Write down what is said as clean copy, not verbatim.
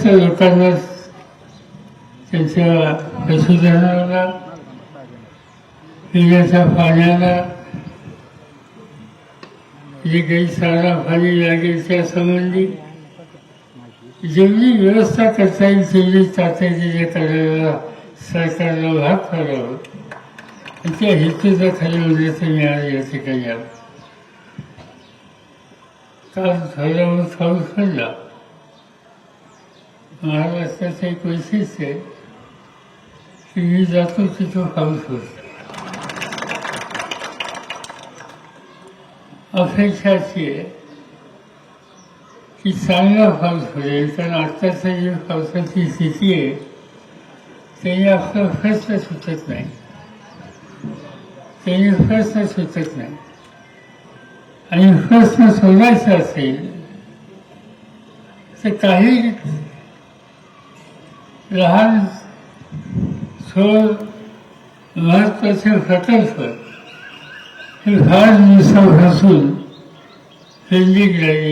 ग्रस्त लोकांना त्यांच्या पशुधनाला, पिण्याच्या पाण्याला जे काही चारा पाणी लागेल त्या संबंधी जेवढी व्यवस्था करता येईल तेवढी तातडीने करायला सरकारला भाग करावं. त्या हेतूचा खाली उद्याचं मिळालं या ठिकाणी. काल थोड्यावर पाऊस पडला. महाराष्ट्राचं एक वैशिष्ट्य आहे की मी जातो तिथं पाऊस होतो. अपेक्षा अशी आहे की चांगला पाऊस होईल, कारण आत्ताचं जी पावसाची स्थिती आहे त्याने आपला प्रश्न सुटत नाही. आणि प्रश्न सोडायचा असेल तर काही लहान महत्त्वाचे प्रकल्प हे फार दिवसापासून पेंडिंग राहिले.